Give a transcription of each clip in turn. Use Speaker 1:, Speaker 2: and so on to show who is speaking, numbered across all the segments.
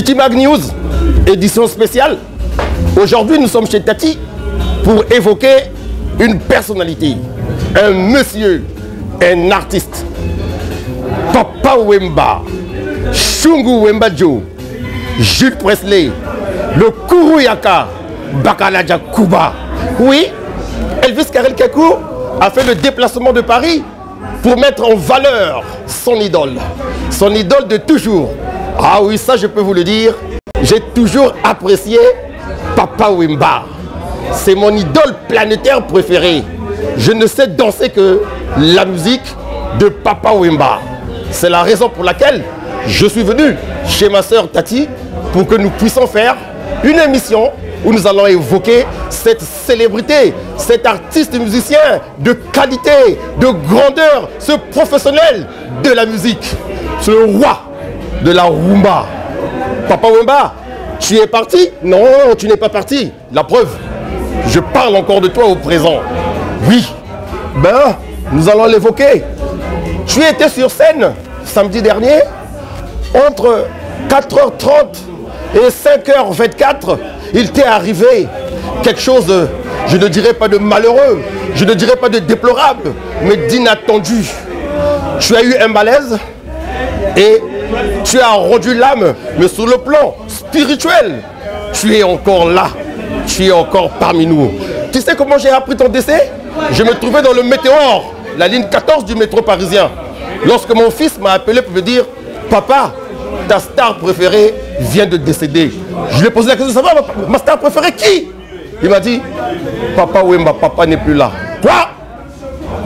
Speaker 1: Multimag News, édition spéciale. Aujourd'hui, nous sommes chez Tati pour évoquer une personnalité, un monsieur, un artiste. Papa Wemba, Shungu Wemba Joe, Jules Presley, le Kuruyaka, Bakalaja Kuba. Oui, Elvis Karel Kakou a fait le déplacement de Paris pour mettre en valeur son idole de toujours. Ah oui, ça je peux vous le dire, j'ai toujours apprécié Papa Wemba. C'est mon idole planétaire préférée. Je ne sais danser que la musique de Papa Wemba. C'est la raison pour laquelle je suis venu chez ma sœur Tati pour que nous puissions faire une émission où nous allons évoquer cette célébrité, cet artiste musicien de qualité, de grandeur, ce professionnel de la musique, ce roi de la rumba. Papa Wemba, tu es parti? Non, tu n'es pas parti. La preuve, je parle encore de toi au présent. Oui, ben, nous allons l'évoquer. Tu étais sur scène samedi dernier, entre 4h30 et 5h24, il t'est arrivé quelque chose, je ne dirais pas de malheureux, je ne dirais pas de déplorable, mais d'inattendu. Tu as eu un malaise et tu as rendu l'âme, mais sur le plan spirituel, tu es encore là, tu es encore parmi nous. Tu sais comment j'ai appris ton décès? Je me trouvais dans le Météore, la ligne 14 du métro parisien. Lorsque mon fils m'a appelé pour me dire « Papa, ta star préférée vient de décéder. » Je lui ai posé la question « Ça va, ma star préférée qui ?» Il m'a dit « Papa Wemba, papa n'est plus là. » Quoi?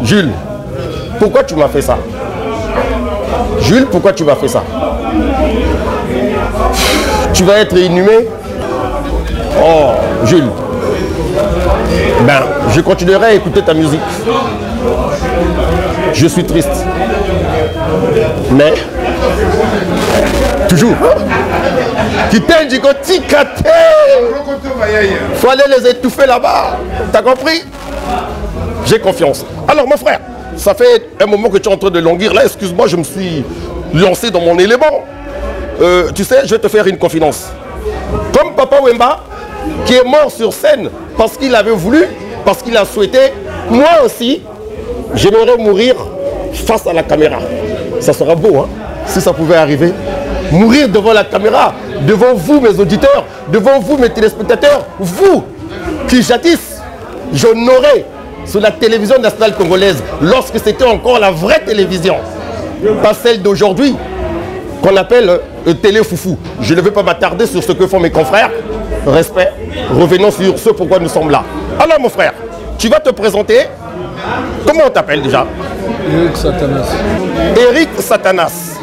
Speaker 1: Jules, pourquoi tu m'as fait ça? Jules, pourquoi tu m'as fait ça? Tu vas être inhumé? Oh, Jules. Ben, je continuerai à écouter ta musique. Je suis triste. Mais, toujours. Faut aller les étouffer là-bas. T'as compris? J'ai confiance. Alors, mon frère, ça fait un moment que tu es en train de languir. Là, excuse-moi, je me suis lancé dans mon élément. Tu sais, je vais te faire une confidence. Comme Papa Wemba, qui est mort sur scène parce qu'il avait voulu, parce qu'il a souhaité, moi aussi, j'aimerais mourir face à la caméra. Ça sera beau, hein, si ça pouvait arriver. Mourir devant la caméra, devant vous, mes auditeurs, devant vous, mes téléspectateurs, vous, qui jadis, j'honorais sur la télévision nationale congolaise, lorsque c'était encore la vraie télévision, pas celle d'aujourd'hui, qu'on appelle télé foufou. Je ne vais pas m'attarder sur ce que font mes confrères. Respect. Revenons sur ce pourquoi nous sommes là. Alors mon frère, tu vas te présenter. Comment on t'appelle déjà?
Speaker 2: Eric Satanas.
Speaker 1: Eric Satanas.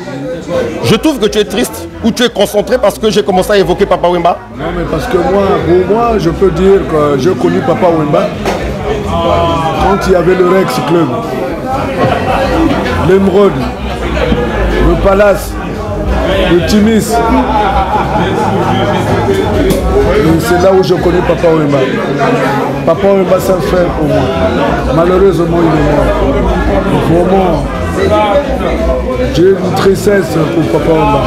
Speaker 1: Je trouve que tu es triste ou tu es concentré parce que j'ai commencé à évoquer Papa Wemba.
Speaker 2: Non mais parce que moi, pour moi, je peux dire que j'ai connu Papa Wemba quand il y avait le Rex Club, l'Émeraude, le Palace, le Timis. C'est là où je connais Papa Wemba. Papa Wemba, c'est un frère pour moi. Malheureusement, il est mort. Vraiment, j'ai une tristesse pour Papa Wemba.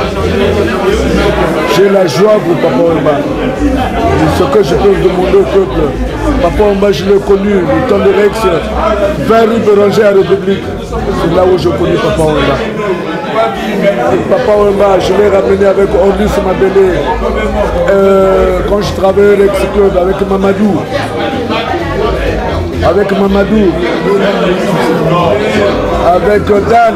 Speaker 2: J'ai la joie pour Papa Wemba. Ce que je peux demander au peuple, Papa Wemba, je l'ai connu, le temps de Rex, vers rue Béranger à République. C'est là où je connais Papa Wemba. Papa Wemba, je l'ai ramené avec Ordus Mabélé quand je travaillais au Rex Club avec Mamadou. Avec Mamadou, avec Dan,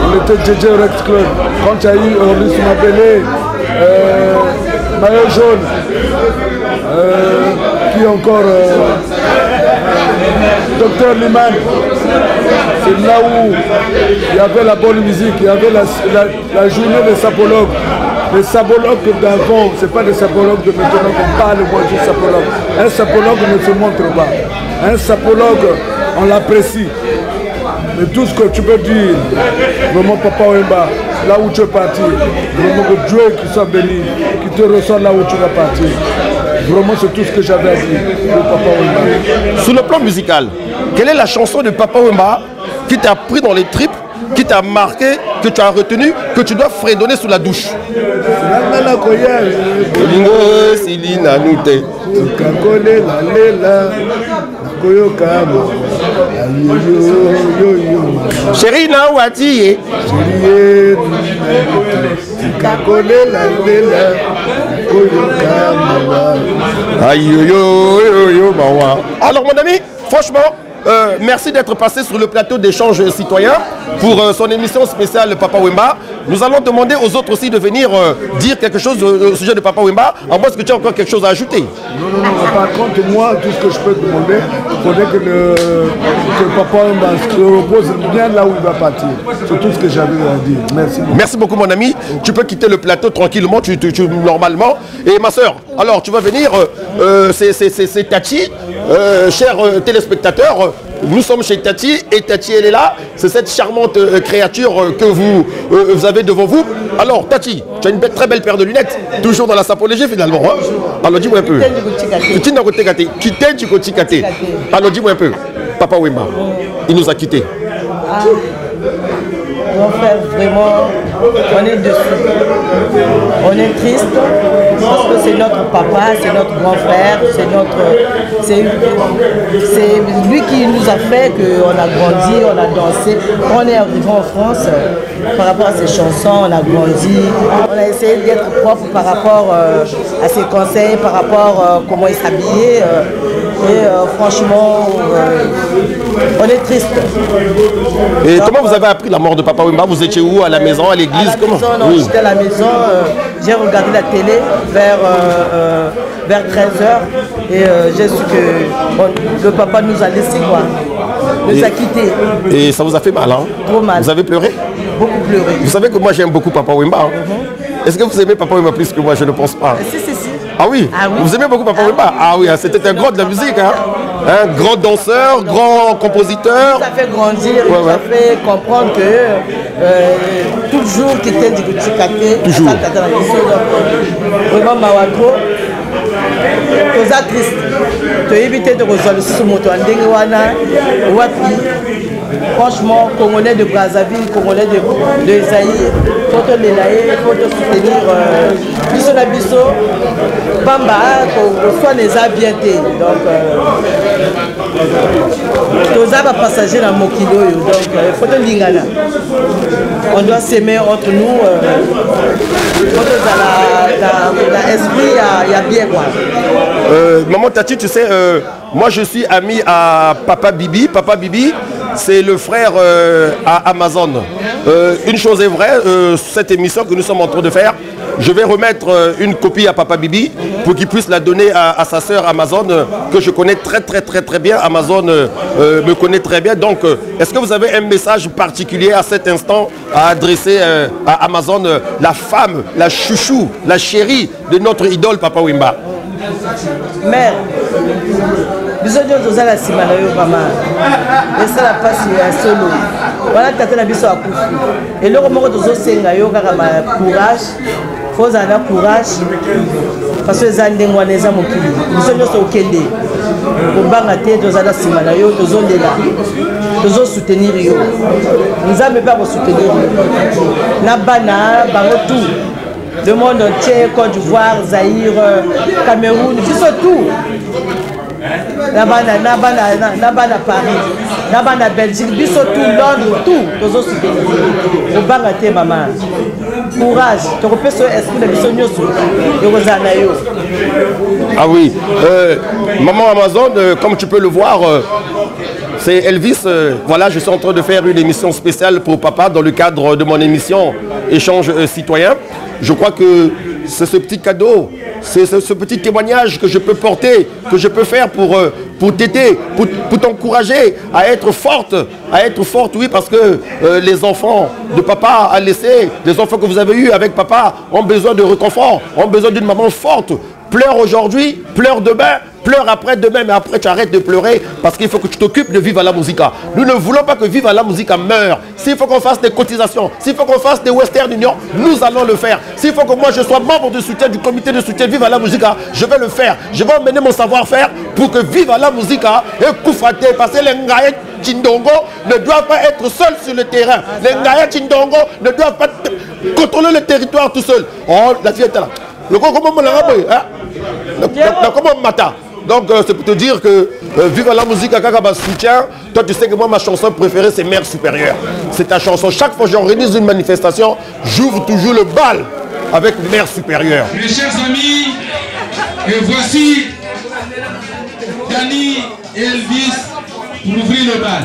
Speaker 2: on était DJ au Rex Club. Quand il y a eu Ordus Mabélé, Maillot Jaune, qui encore Docteur Liman. C'est là où il y avait la bonne musique, il y avait la journée des sapologues. Les sapologues d'avant, ce n'est pas des sapologues de maintenant qu'on parle moi du sapologue. Un sapologue ne se montre pas. Un sapologue, on l'apprécie. Mais tout ce que tu peux dire, vraiment Papa Wemba, là où tu es parti, vraiment que Dieu qui soit béni, qui te reçoit là où tu vas partir. Vraiment, c'est tout ce que j'avais à dire pour Papa Wemba.
Speaker 1: Sur le plan musical, quelle est la chanson de Papa Wemba qui t'a pris dans les tripes qui t'a marqué, que tu as retenu, que tu dois fredonner sous la douche? Chérie, na wati alors mon ami, franchement, merci d'être passé sur le plateau d'échange citoyen pour son émission spéciale Papa Wemba. Nous allons demander aux autres aussi de venir dire quelque chose au sujet de Papa Wemba. En moins, est-ce que tu as encore quelque chose à ajouter?
Speaker 2: Non. Par contre, moi, tout ce que je peux demander, il faudrait que Papa Wemba se repose bien là où il va partir. C'est tout ce que j'avais à dire. Merci beaucoup.
Speaker 1: Merci beaucoup, mon ami. Tu peux quitter le plateau tranquillement, normalement. Et ma soeur, alors tu vas venir, c'est Tati, chers téléspectateurs. Nous sommes chez Tati et Tati elle est là. C'est cette charmante créature que vous avez devant vous. Alors Tati, tu as une très belle paire de lunettes, toujours dans la sapologie finalement. Hein? Alors dis-moi un peu. Alors dis-moi un peu. Papa Wemba, il nous a quittés.
Speaker 3: Mon frère, vraiment, on est dessus. On est triste parce que c'est notre papa, c'est notre grand frère, c'est lui qui nous a fait qu'on a grandi, on a dansé. On est arrivé en France, par rapport à ses chansons, on a grandi. On a essayé d'être propre par rapport à ses conseils, par rapport à comment il s'habillait. Franchement, on est triste.
Speaker 1: Et comment vous avez appris la mort de Papa Wemba? Vous étiez où? À la maison, à l'église?
Speaker 3: Oui. J'étais à la maison, j'ai regardé la télé vers 13h et j'ai su que le papa nous a laissé quoi. Nous a quittés.
Speaker 1: Et ça vous a fait mal, hein?
Speaker 3: Trop mal.
Speaker 1: Vous avez pleuré?
Speaker 3: Beaucoup pleuré.
Speaker 1: Vous savez que moi j'aime beaucoup Papa Wemba. Hein? Est-ce que vous aimez Papa Wemba plus que moi? Je ne pense pas.
Speaker 3: Si.
Speaker 1: Ah oui? Vous aimez beaucoup Papa Wemba? Ah oui, c'était un grand de la musique. Hein? Un grand danseur, grand compositeur.
Speaker 3: Ça fait grandir, ça fait comprendre que toujours qu'il était du Tikate.
Speaker 1: Toujours.
Speaker 3: Vraiment Mawatro. Toza triste. Tu éviter de résoudre ce moto en Dengewana. Franchement, Congolais de Brazzaville, Congolais de Esaïe, il faut te l'élayer, il faut te soutenir. Biso na biso, Bamba, soit les abientés. Donc, Toza va passager dans Mokilo. Donc, il faut te lingana. On doit s'aimer entre nous. Dans l'esprit, il y a bien quoi.
Speaker 1: Maman Tati, tu sais, moi je suis ami à Papa Bibi. Papa Bibi, c'est le frère à Amazon. Une chose est vraie, cette émission que nous sommes en train de faire, je vais remettre une copie à Papa Bibi pour qu'il puisse la donner à sa sœur Amazon, que je connais très bien. Amazon me connaît très bien. Donc, est-ce que vous avez un message particulier à cet instant à adresser à Amazon, la femme, la chouchou, la chérie de notre idole Papa Wemba?
Speaker 3: Mère, biso nyoto za la sima na yo mama. Esa la pasi ya solo. Wana tata na biso akufi. Eloko moko tozo senga yo kaka ma courage. Faut za na courage. Parce que za ndenge wana eza mokili. Biso nyoto okende. Kobanga te toza na sima na yo tozo ndela. Tozo soutenir yo. Nzambe pa ko soutenir yo. Na bana bango tout. Le monde entier, Côte d'Ivoire, Zaïre, Cameroun, tout. Là-bas, à Paris, là-bas à Belgique, tout, Londres, tout. Tous os soutenir. Au bangaté, maman. Courage. Tu repères ce esprit de Bissonioso.
Speaker 1: Ah oui. Maman Amazon, comme tu peux le voir, c'est Elvis. Voilà, je suis en train de faire une émission spéciale pour papa dans le cadre de mon émission Échange citoyen. Je crois que c'est ce petit cadeau, c'est ce petit témoignage que je peux porter, que je peux faire pour t'aider, pour t'encourager à être forte, oui, parce que les enfants de papa a laissé, les enfants que vous avez eus avec papa ont besoin de réconfort, ont besoin d'une maman forte. Pleure aujourd'hui, pleure demain, pleure après demain, mais après tu arrêtes de pleurer parce qu'il faut que tu t'occupes de Viva la Musica. Nous ne voulons pas que Viva la Musica meure. S'il faut qu'on fasse des cotisations, s'il faut qu'on fasse des Western Union, nous allons le faire. S'il faut que moi je sois membre de soutien du comité de soutien Viva la Musica, je vais le faire. Je vais emmener mon savoir-faire pour que Viva la Musica et Koufraté, parce que les Ngaïe Chindongo ne doivent pas être seuls sur le terrain. Les Ngaïe Chindongo ne doivent pas contrôler le territoire tout seul. Oh, la fille est là. Le comment on l'a rappelé, hein? Comment on mata? Donc c'est pour te dire que Viva la Musique à Kakaba soutien. Toi tu sais que moi ma chanson préférée c'est Mère Supérieure. C'est ta chanson. Chaque fois que j'organise une manifestation, j'ouvre toujours le bal avec Mère Supérieure.
Speaker 4: Mes chers amis, et voici Dani et Elvis pour ouvrir le bal.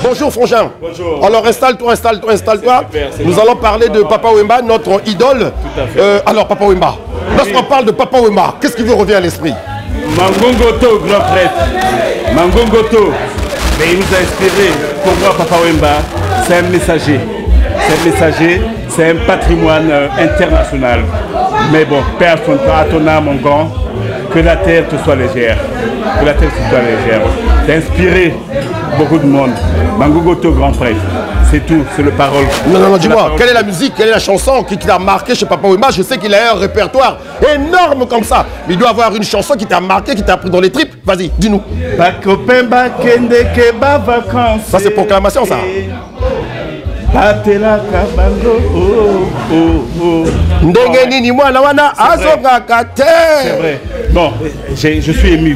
Speaker 1: Bonjour Frangin.
Speaker 5: Bonjour.
Speaker 1: Alors installe-toi. Nous allons parler de Papa Wemba, notre idole.
Speaker 5: Tout à fait.
Speaker 1: Alors Papa Wemba, lorsqu'on parle de Papa Wemba, qu'est-ce qui vous revient à l'esprit?
Speaker 5: Mangongoto, grand prêtre. Mangongoto. Mais il nous a inspiré. Pour moi, Papa Wemba, c'est un messager. C'est un patrimoine international. Mais bon, Père, à ton âme, mon grand, que la terre te soit légère. Que la terre te soit légère. T'as inspiré beaucoup de monde. Mangongoto, grand prêtre. C'est tout, c'est le parole.
Speaker 1: Non, dis-moi, quelle est la musique, quelle est la chanson qui t'a marqué chez Papa Wemba? Je sais qu'il a un répertoire énorme comme ça. Mais il doit avoir une chanson qui t'a marqué, qui t'a pris dans les tripes. Vas-y, dis-nous. Ça, c'est proclamation, ça.
Speaker 5: C'est vrai. Bon, je suis ému.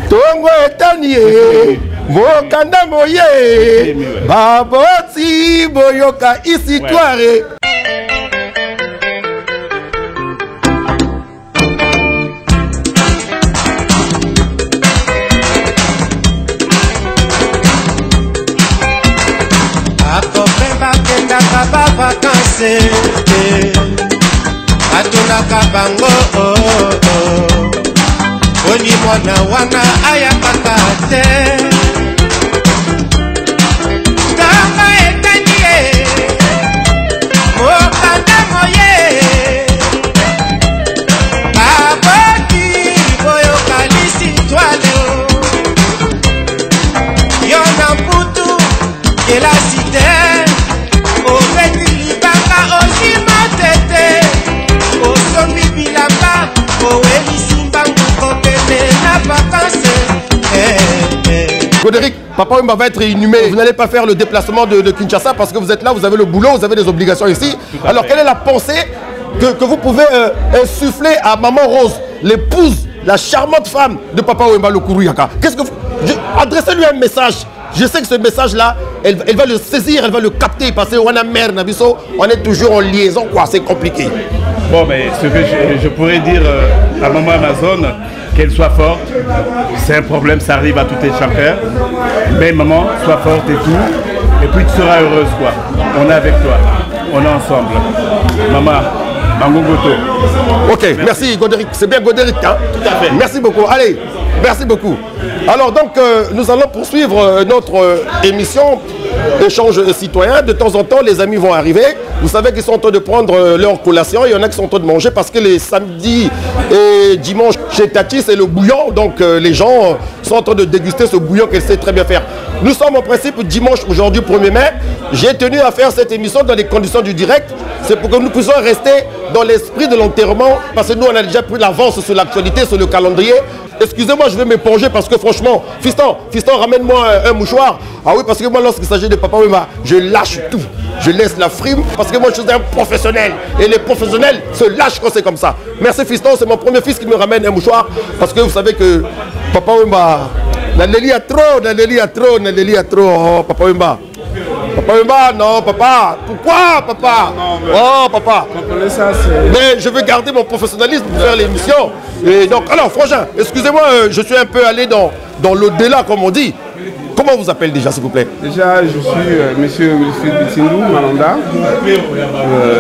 Speaker 6: atonaka bango oni mwana wana ayakaka te tanga etani ye mokanda moye baboti boyokalisi twale yo na mputu kelasi te obeti libanga osima tete osombi bilamba owelisi mbangu kopene na vakanse.
Speaker 1: Godéric, Papa Wemba va être inhumé. Vous n'allez pas faire le déplacement de Kinshasa parce que vous êtes là, vous avez le boulot, vous avez des obligations ici. Alors quelle est la pensée que vous pouvez insuffler à Maman Rose, l'épouse, la charmante femme de Papa Wemba le Kourou-Yaka? Adressez-lui un message. Je sais que ce message-là, elle va le saisir, elle va le capter parce qu'on a mère Nabiso, on est toujours en liaison, quoi, c'est compliqué.
Speaker 5: Bon, mais ce que je pourrais dire à Maman Amazon, qu'elle soit forte, c'est un problème, ça arrive à tout et chacun. Mais maman, sois forte et tout, et puis tu seras heureuse, quoi. On est avec toi, on est ensemble. Maman, Mangongoto.
Speaker 1: Ok, merci Godéric, c'est bien Godéric, hein?
Speaker 5: Tout à fait.
Speaker 1: Merci beaucoup, allez. Merci beaucoup. Alors donc, nous allons poursuivre notre émission Échange citoyen. De temps en temps, les amis vont arriver. Vous savez qu'ils sont en train de prendre leur collation. Il y en a qui sont en train de manger parce que les samedis et dimanches chez Tati, c'est le bouillon. Donc les gens sont en train de déguster ce bouillon qu'elle sait très bien faire. Nous sommes en principe dimanche aujourd'hui 1er mai. J'ai tenu à faire cette émission dans les conditions du direct. C'est pour que nous puissions rester dans l'esprit de l'enterrement parce que nous, on a déjà pris l'avance sur l'actualité, sur le calendrier. Excusez-moi, je vais m'éponger parce que franchement, fiston, ramène-moi un mouchoir. Ah oui, parce que moi, lorsqu'il s'agit de Papa Wemba, je lâche tout. Je laisse la frime parce que moi, je suis un professionnel. Et les professionnels se lâchent quand c'est comme ça. Merci fiston, c'est mon premier fils qui me ramène un mouchoir. Parce que vous savez que Papa Wemba, Naléli a trop, oh, Papa Wemba. Papa Wemba, non, papa. Pourquoi, papa? Oh, papa. Mais je veux garder mon professionnalisme pour faire l'émission. Et donc, alors, Frangin, excusez-moi, je suis un peu allé dans l'au-delà, comme on dit. Comment on vous appelle déjà, s'il vous plaît?
Speaker 7: Déjà, je suis monsieur Wilfried Bitsindou, Malanda.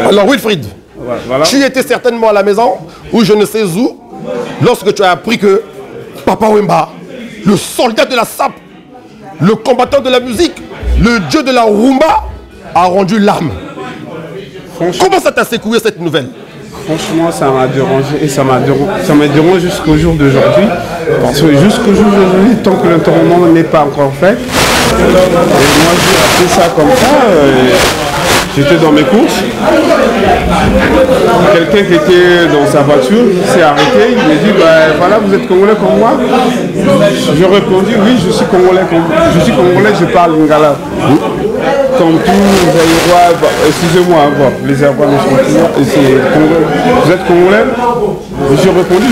Speaker 1: Alors, Wilfried, voilà. Tu étais certainement à la maison, ou je ne sais où, lorsque tu as appris que Papa Wemba, le soldat de la sape, le combattant de la musique, le dieu de la rumba, a rendu l'âme. Comment ça t'a secoué cette nouvelle?
Speaker 7: Franchement, ça m'a dérangé et ça m'a dérangé jusqu'au jour d'aujourd'hui. Parce que jusqu'au jour d'aujourd'hui, tant que l'enterrement n'est pas encore fait, et moi j'ai appris ça comme ça. J'étais dans mes courses. Quelqu'un qui était dans sa voiture s'est arrêté. Il m'a dit, bah, voilà, vous êtes Congolais comme moi? J'ai répondu, oui, je suis Congolais, je parle lingala. Comme tous les Aïrois, excusez-moi, les Aïrois ne sont plus. Vous êtes Congolais? J'ai répondu,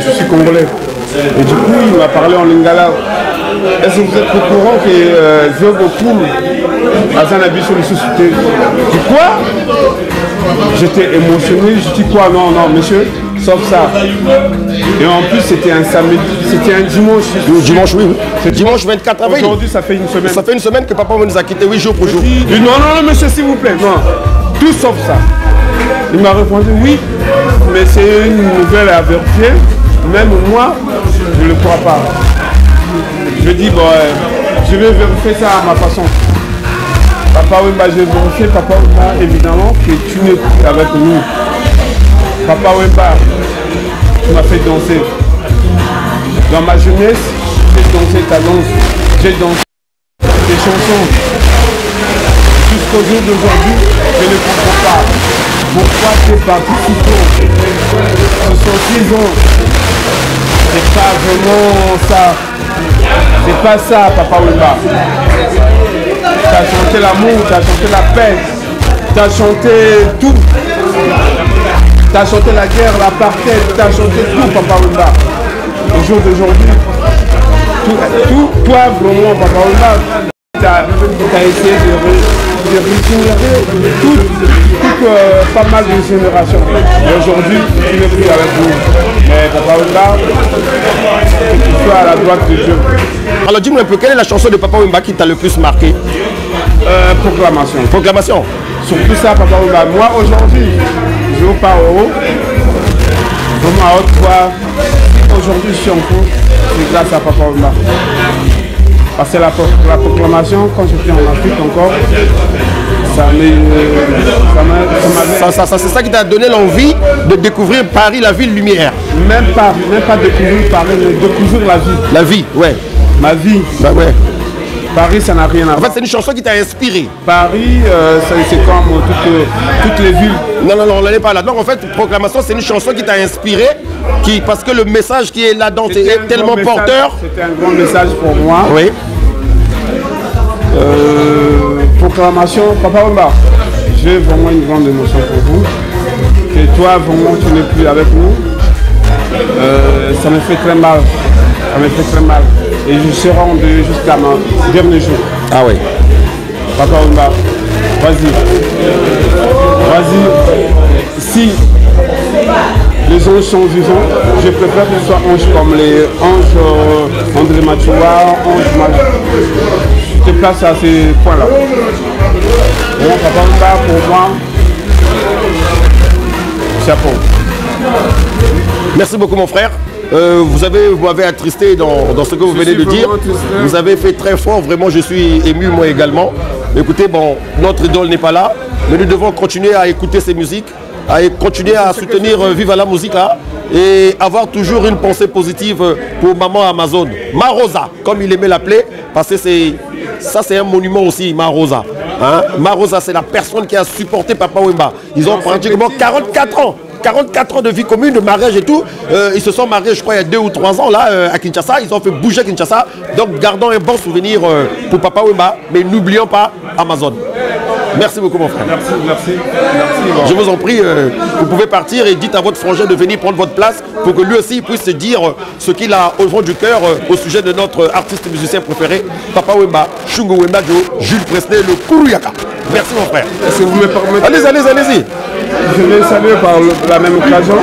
Speaker 7: je suis Congolais. Et du coup, il m'a parlé en lingala. Est-ce que vous êtes au courant que je veux beaucoup à Zanabi sur les sociétés? Du quoi? J'étais émotionné, je dis quoi? Non, monsieur, sauf ça. Et en plus, c'était un samedi, c'était un dimanche.
Speaker 1: Dimanche, oui. C'est dimanche 24 avril.
Speaker 7: Aujourd'hui, ça fait une semaine.
Speaker 1: Ça fait une semaine que papa nous a quittés, 8 jours pour jour.
Speaker 7: Non, monsieur, s'il vous plaît. Non, tout sauf ça. Il m'a répondu oui, mais c'est une nouvelle à vérifier. Même moi, je ne le crois pas. Je dis, bon, je vais vérifier ça à ma façon. Papa Wemba, je vais vérifier, Papa Wemba, évidemment, que tu n'es plus avec nous. Papa Wemba, tu m'as fait danser. Dans ma jeunesse, j'ai dansé ta danse. J'ai dansé des chansons. Jusqu'au jour d'aujourd'hui, je ne comprends pas. Pourquoi tu es parti si tôt? Ce sont 6 ans. C'est pas vraiment ça. C'est pas ça, Papa Wemba. T'as chanté l'amour, t'as chanté la paix, t'as chanté tout. T'as chanté la guerre, l'apartheid, t'as chanté tout, Papa Wemba. Au jour d'aujourd'hui, toi vraiment, Papa Wemba, t'as essayé de régénérer toute pas mal de générations. Et aujourd'hui, tu n'es plus avec nous. Mais Papa Wemba, tu sois à la droite de Dieu.
Speaker 1: Alors dis-moi un peu, quelle est la chanson de Papa Wemba qui t'a le plus marqué?
Speaker 7: Proclamation.
Speaker 1: Proclamation.
Speaker 7: Surtout ça, Papa Wemba. Moi, aujourd'hui, je vais pas au haut. Vraiment à haute voix. Aujourd'hui, je suis en cours. C'est grâce à Papa Wemba. Parce que la proclamation, quand j'étais en Afrique encore,
Speaker 1: c'est ça qui t'a donné l'envie de découvrir Paris, la ville lumière.
Speaker 7: Même pas découvrir Paris, mais découvrir la vie.
Speaker 1: La vie, ouais.
Speaker 7: Ma vie.
Speaker 1: Bah ouais.
Speaker 7: Paris, ça n'a rien à voir.
Speaker 1: En fait, c'est une chanson qui t'a inspiré.
Speaker 7: Paris, c'est comme toutes les villes.
Speaker 1: Non, on n'en est pas là. Donc, en fait, Proclamation, c'est une chanson qui t'a inspiré, parce que le message qui est là-dedans est tellement porteur.
Speaker 7: C'était un grand message pour moi.
Speaker 1: Oui.
Speaker 7: Proclamation, Papa Wemba, j'ai vraiment une grande émotion pour vous. Et toi, vraiment, tu n'es plus avec nous. Ça me fait très mal. Ça me fait très mal. Et je serai en deuil jusqu'à mon dernier jour.
Speaker 1: Ah oui.
Speaker 7: Papa Wemba, vas-y. Si les anges sont vivants, je préfère que ce soit anges comme les anges André Machoua, anges Machoua. Je te place à ces points-là. Bon, Papa Wemba, pour moi, chapeau.
Speaker 1: Merci beaucoup mon frère. vous m'avez attristé dans ce que vous venez de dire. Vous avez fait très fort, vraiment je suis ému moi également. Écoutez, bon, notre idole n'est pas là, mais nous devons continuer à écouter ces musiques, à continuer à soutenir Viva la Musica et avoir toujours une pensée positive pour maman Amazon. Marosa, comme il aimait l'appeler, parce que c'est un monument aussi, Marosa. Hein? Marosa, c'est la personne qui a supporté Papa Wemba. Ils ont pratiquement 44 ans. 44 ans de vie commune, de mariage et tout. Ils se sont mariés, je crois, il y a 2 ou 3 ans, là, à Kinshasa. Ils ont fait bouger Kinshasa. Donc, gardons un bon souvenir pour Papa Wemba. Mais n'oublions pas Amazon. Merci beaucoup, mon frère.
Speaker 7: Merci.
Speaker 1: Je vous en prie, vous pouvez partir et dites à votre frangin de venir prendre votre place pour que lui aussi puisse se dire ce qu'il a au fond du cœur au sujet de notre artiste musicien préféré, Papa Wemba, Shungo Wemba Joe, Jules Presley, le Kuruyaka. Merci, mon frère.
Speaker 7: Est-ce que vous me permettez?
Speaker 1: Allez-y.
Speaker 7: Je vais saluer par la même occasion.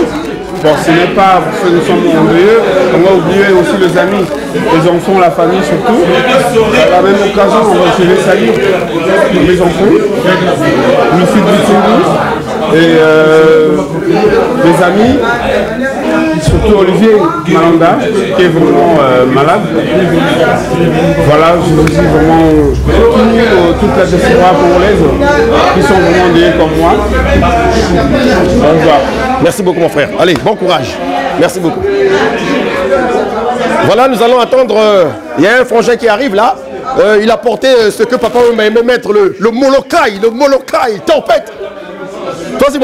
Speaker 7: Bon, ce n'est pas ceux qui sont orgueilleux, on va oublier aussi les amis, les enfants, la famille surtout. À la même occasion, je vais saluer mes enfants, le fils du Tingu et les amis, surtout Olivier Malanda, qui est vraiment malade. Voilà, je vous dis vraiment toute la diaspora congolaise qui sont vraiment liés comme moi. Au revoir.
Speaker 1: Merci beaucoup, mon frère. Allez, bon courage. Merci beaucoup. Voilà, nous allons attendre. Il y a un frangin qui arrive là. Il a porté ce que papa m'a aimé mettre, le Molokai, tempête. Vas-y,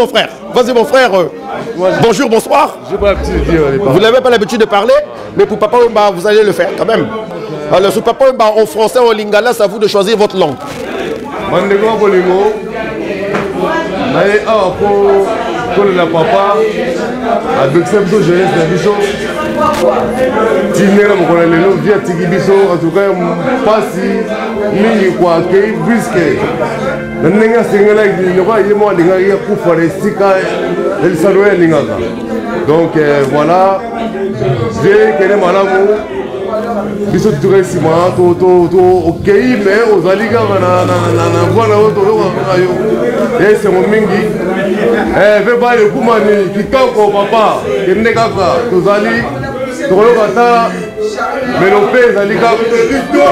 Speaker 1: mon frère. Bonjour, bonsoir. Vous n'avez pas l'habitude de parler, mais pour papa Wemba, vous allez le faire quand même. Alors, sur papa Wemba, en français, en lingala, c'est à vous de choisir votre langue.
Speaker 2: La papa avec cette jeunesse de biso tinera mokona lelo via tiki biso en tout cas pasi mingi kwa ke briske nenga singela ni kwa yemo linga ya kufa resika el salwe lingaka donc voilà j'ai kene malamu biso turesima to okei mais ozalika na voilà to yo et c'est mon mingi veba ekumani kitoko papa kende kaka tozali tokoloka ata melo mpe ezali kaka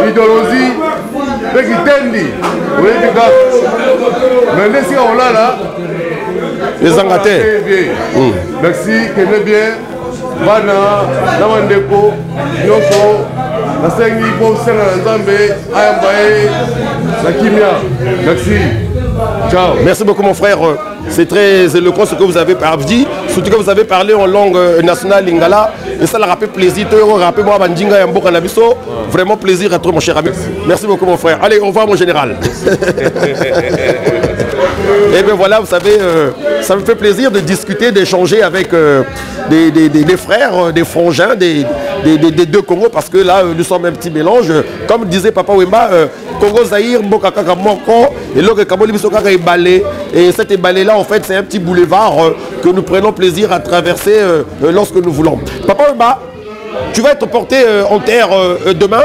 Speaker 2: idéologie mpe kitendi oyebi kaka me nde sika olala
Speaker 1: ezanga te.
Speaker 2: merci kende bien bana na bandeko nyonso nasengi bosenga na nzambe ayamba ye na kimia. Merci. Ciao.
Speaker 1: Merci beaucoup, mon frère. C'est très éloquent ce que vous avez dit, surtout que vous avez parlé en langue nationale lingala. Et ça l'a rappelé plaisir. Vraiment plaisir à toi, mon cher ami. Merci beaucoup, mon frère. Allez, au revoir, mon général. Et bien voilà, vous savez, ça me fait plaisir de discuter, d'échanger avec des frères, des frangins, des deux Congos, parce que là, nous sommes un petit mélange. Comme disait Papa Wemba, Congo Zaïre, Mbokakaka Moko, et l'autre Kaboli Bisokaka est balé. Et cet ébalé-là, en fait, c'est un petit boulevard que nous prenons plaisir à traverser lorsque nous voulons. Papa Wemba, tu vas être porté en terre demain.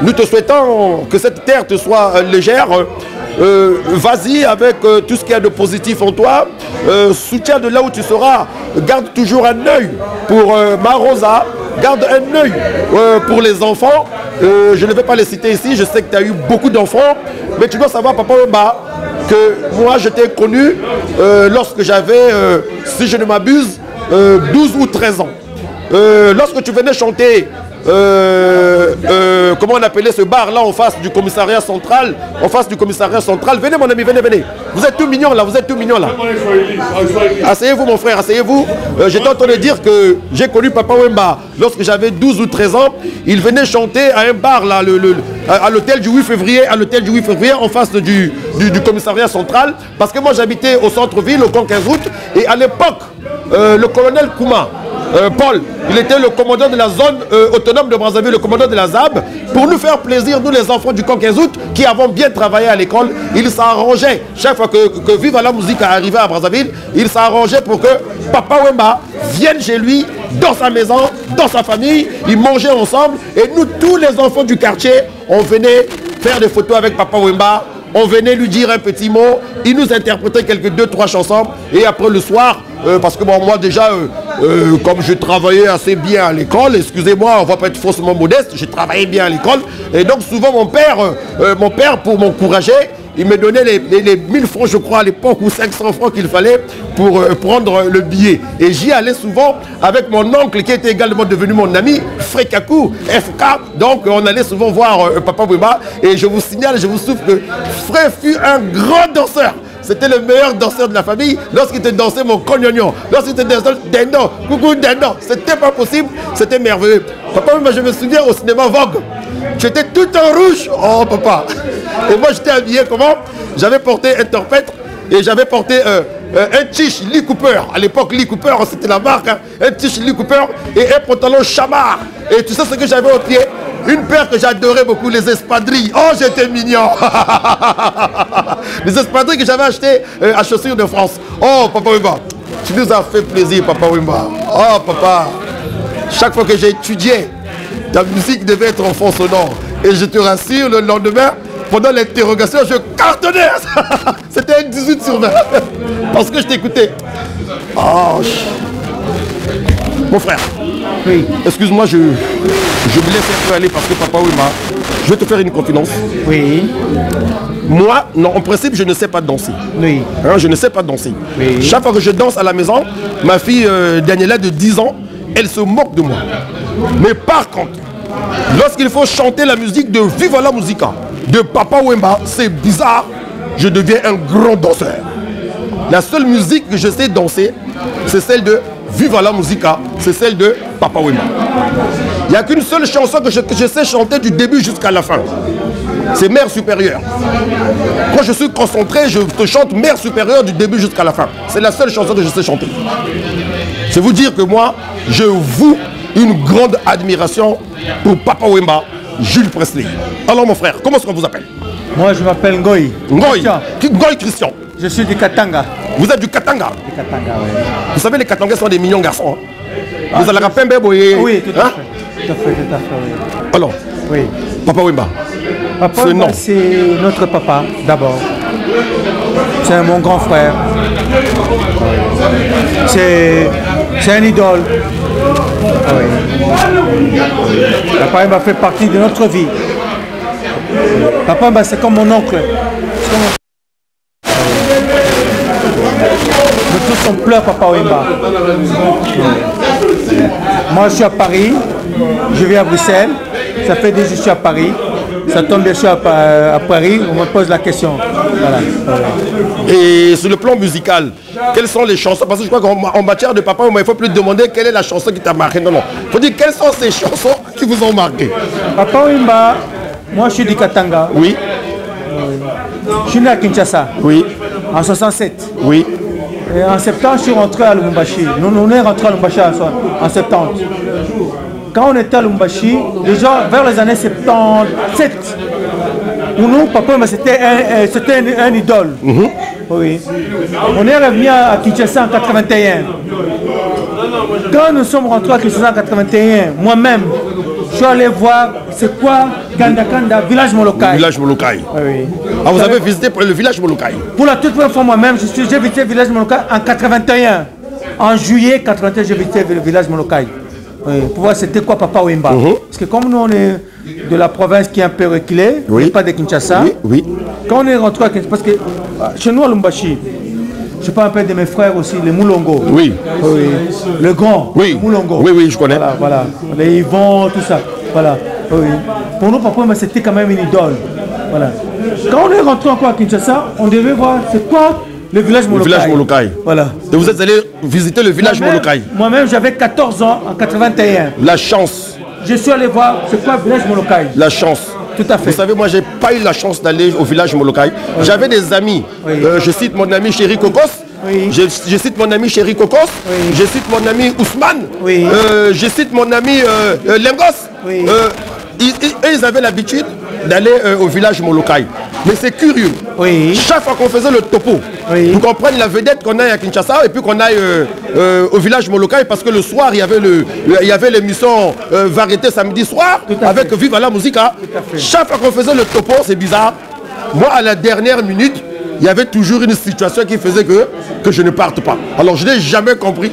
Speaker 1: Nous te souhaitons que cette terre te soit légère. Vas-y avec tout ce qu'il y a de positif en toi. Soutiens de là où tu seras. Garde toujours un œil pour Marosa. Garde un œil pour les enfants. Je ne vais pas les citer ici. Je sais que tu as eu beaucoup d'enfants. Mais tu dois savoir, Papa Wemba, que moi je t'ai connu lorsque j'avais, si je ne m'abuse, 12 ou 13 ans. Lorsque tu venais chanter, comment on appelait ce bar là en face du commissariat central, venez mon ami, venez. Vous êtes tout mignons là, Asseyez-vous mon frère, asseyez-vous. J'étais en train de dire que j'ai connu Papa Wemba lorsque j'avais 12 ou 13 ans. Il venait chanter à un bar là, à l'hôtel du 8 février, en face du commissariat central. Parce que moi j'habitais au centre-ville, au camp 15 août. Et à l'époque, le colonel Kouma, Paul, il était le commandant de la zone autonome de Brazzaville, le commandant de la ZAB. Pour nous faire plaisir, nous les enfants du camp 15 août, qui avons bien travaillé à l'école, il s'arrangeait, chaque fois que Viva la Musique arrivait à Brazzaville, il s'arrangeait pour que Papa Wemba vienne chez lui, dans sa maison, dans sa famille, ils mangeaient ensemble. Et nous, tous les enfants du quartier, on venait faire des photos avec Papa Wemba. On venait lui dire un petit mot, il nous interprétait quelques 2-3 chansons et après le soir, parce que bon, moi déjà, comme je travaillais assez bien à l'école, excusez-moi, on va pas être faussement modeste, je travaillais bien à l'école, et donc souvent mon père pour m'encourager, il me donnait les 1000 francs, je crois, à l'époque, ou 500 francs qu'il fallait pour prendre le billet. Et j'y allais souvent avec mon oncle, qui était également devenu mon ami, Frekakou, FK. Donc, on allait souvent voir Papa Wemba. Et je vous signale, je vous souffle que Frère fut un grand danseur. C'était le meilleur danseur de la famille. Lorsqu'il te dansait mon cognognon, lorsqu'il te dansait Dendon, coucou Dendon, c'était pas possible, c'était merveilleux. Papa Wemba, je me souviens au cinéma Vogue. J'étais tout en rouge. Oh papa. Et moi j'étais habillé comment? J'avais porté un torpêtre et j'avais porté un tiche Lee Cooper. À l'époque Lee Cooper c'était la marque. Hein. Un tiche Lee Cooper et un pantalon chamard. Et tu sais ce que j'avais au pied? Une paire que j'adorais beaucoup, les espadrilles. Oh j'étais mignon. Les espadrilles que j'avais achetées à Chaussures de France. Oh Papa Wemba, tu nous as fait plaisir Papa Wemba. Oh papa. Chaque fois que j'ai étudié, ta musique devait être en fond sonore. Et je te rassure, le lendemain, pendant l'interrogation, je cartonnais. C'était un 18 sur 20. Parce que je t'écoutais. Oh. Mon frère. Oui. Excuse-moi, je me laisse un peu aller parce que Papa Wemba, je vais te faire une confidence. Oui. Moi, non, en principe, je ne sais pas danser. Oui. Hein, je ne sais pas danser. Oui. Chaque fois que je danse à la maison, ma fille Daniela de 10 ans, elle se moque de moi. Mais par contre, lorsqu'il faut chanter la musique de Viva la Musica, de Papa Wemba, c'est bizarre, je deviens un grand danseur. La seule musique que je sais danser, c'est celle de Viva la Musica, c'est celle de Papa Wemba. Il n'y a qu'une seule chanson que je sais chanter du début jusqu'à la fin. C'est Mère Supérieure. Quand je suis concentré, je te chante Mère Supérieure du début jusqu'à la fin. C'est la seule chanson que je sais chanter. C'est vous dire que moi, je voue une grande admiration pour Papa Wemba, Jules Presley. Alors mon frère, comment est-ce qu'on vous appelle?
Speaker 8: Moi je m'appelle Ngoy.
Speaker 1: Ngoy. Ngoy Christian.
Speaker 8: Je suis du Katanga.
Speaker 1: Vous êtes du Katanga?
Speaker 8: Du Katanga, oui.
Speaker 1: Vous savez, les Katangais sont des mignons garçons. Hein? Vous allez rappeler un bébé.
Speaker 8: Oui, tout à fait. Tout à fait, oui.
Speaker 1: Alors, oui. Papa Wemba.
Speaker 8: Papa Wemba, c'est notre papa, d'abord. C'est mon grand frère. C'est un idole. Oui. Papa Wemba fait partie de notre vie. Papa Wemba, c'est comme mon oncle. Nous tous on pleure Papa Wemba. Moi je suis à Paris, je vis à Bruxelles, ça fait déjà que je suis à Paris. Ça tombe bien, je suis à Paris, on me pose la question. Voilà.
Speaker 1: Et sur le plan musical, quelles sont les chansons? Parce que je crois qu'en matière de Papa Wemba, il ne faut plus demander quelle est la chanson qui t'a marqué. Non, non. Il faut dire quelles sont ces chansons qui vous ont marqué.
Speaker 8: Papa Wemba, moi je suis du Katanga.
Speaker 1: Oui.
Speaker 8: Je suis né à Kinshasa.
Speaker 1: Oui.
Speaker 8: En 67.
Speaker 1: Oui.
Speaker 8: Et en septembre, je suis rentré à Lubumbashi. Nous on est rentré à Lubumbashi en septembre. Quand on était à Lubumbashi, déjà vers les années 77, pour nous, Papa Wemba, c'était un idole. Oui. On est revenu à Kinshasa en 81. Quand nous sommes rentrés à Kinshasa en 81, moi-même, je suis allé voir c'est quoi Kanda Kanda, village Molokai.
Speaker 1: Village Molokai.
Speaker 8: Oui.
Speaker 1: Ah, vous avez visité le village Molokai? Pour
Speaker 8: la toute première fois moi-même, j'ai visité le village Molokai en 81. En juillet 81, j'ai visité le village Molokai. Oui, pour voir c'était quoi Papa Wemba. Parce que comme nous on est de la province qui est un peu reculée, oui. Pas de Kinshasa, oui, oui. Quand on est rentré à Kinshasa, parce que chez nous à Lubumbashi, je parle un peu de mes frères aussi, les Moulongo. Oui. Oui. Le grand, oui. Le Moulongo.
Speaker 1: Oui, oui, je connais.
Speaker 8: Voilà, voilà. Les Yvon, tout ça. Voilà. Oui. Pour nous, Papa Wemba, c'était quand même une idole. Voilà. Quand on est rentré encore à Kinshasa, on devait voir c'est quoi le village Molokai.
Speaker 1: Le village Molokai.
Speaker 8: Voilà.
Speaker 1: Et vous êtes allé visiter le village Molokai?
Speaker 8: Moi-même, j'avais 14 ans en 81.
Speaker 1: La chance.
Speaker 8: Je suis allé voir c'est quoi le village Molokai.
Speaker 1: La chance.
Speaker 8: Tout à fait.
Speaker 1: Vous savez, moi, j'ai pas eu la chance d'aller au village Molokai. Oui. J'avais des amis. Oui. Je cite mon ami Chéri Kokos. Oui. Je cite mon ami Chéri Kokos. Oui. Je cite mon ami Ousmane. Oui. Je cite mon ami Lengos. Oui. Ils avaient l'habitude d'aller au village Molokai. Mais c'est curieux. Oui. Chaque fois qu'on faisait le topo, oui. Vous comprenez la vedette qu'on a à Kinshasa et puis qu'on aille au village Molokai parce que le soir il y avait l'émission Variété samedi soir avec Viva la Musica. Chaque fois qu'on faisait le topo, c'est bizarre. Moi à la dernière minute, il y avait toujours une situation qui faisait que je ne parte pas. Alors je n'ai jamais compris.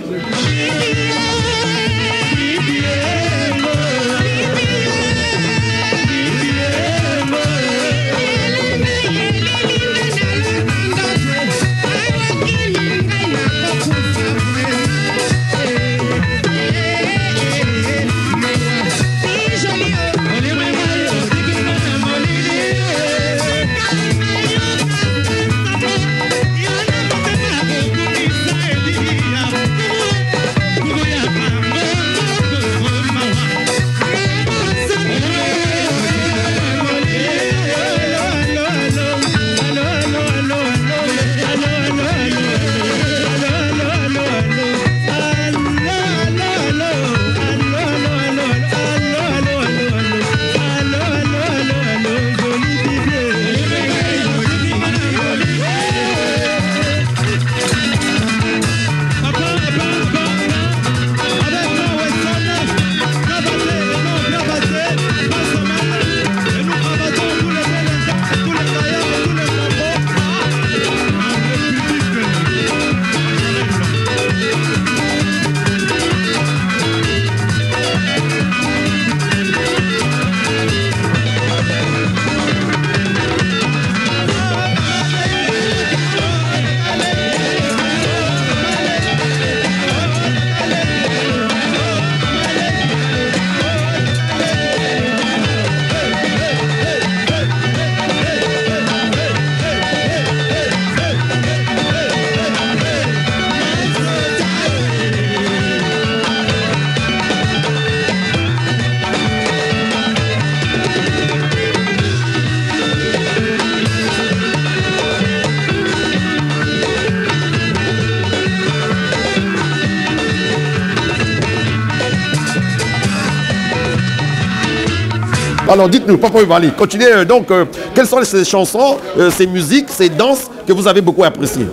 Speaker 1: Alors dites-nous, Papa Wemba, continuez donc, quelles sont ces chansons, ces musiques, ces danses que vous avez beaucoup appréciées?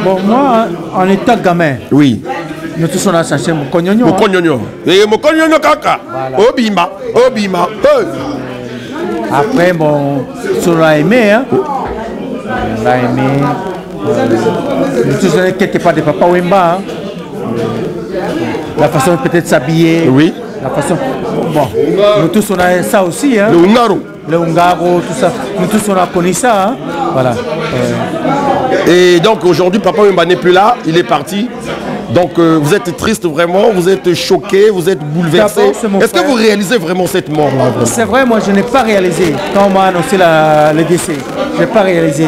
Speaker 8: Bon, moi, en étant gamin,
Speaker 1: oui.
Speaker 8: Nous tous on a cherché Mokonyonyo.
Speaker 1: Mokonyonyo. Et Mokonyonyo kaka. Obima, Obima.
Speaker 8: Après, bon, on l'a aimé, hein. On l'a aimé. Nous tous on n'était pas de Papa Wemba. Hein. La façon peut-être s'habiller.
Speaker 1: Oui.
Speaker 8: La façon. Bon, nous tous on a ça aussi. Hein.
Speaker 1: Le Ungaro.
Speaker 8: Le Ungaro, tout ça. Nous tous on a connu ça. Hein. Voilà.
Speaker 1: Et donc aujourd'hui, Papa Wemba n'est plus là, il est parti. Donc vous êtes triste vraiment, vous êtes choqué, vous êtes bouleversé. Est-ce que vous réalisez vraiment cette mort-là?
Speaker 8: C'est vrai, moi je n'ai pas réalisé quand on m'a annoncé le décès. Je n'ai pas réalisé.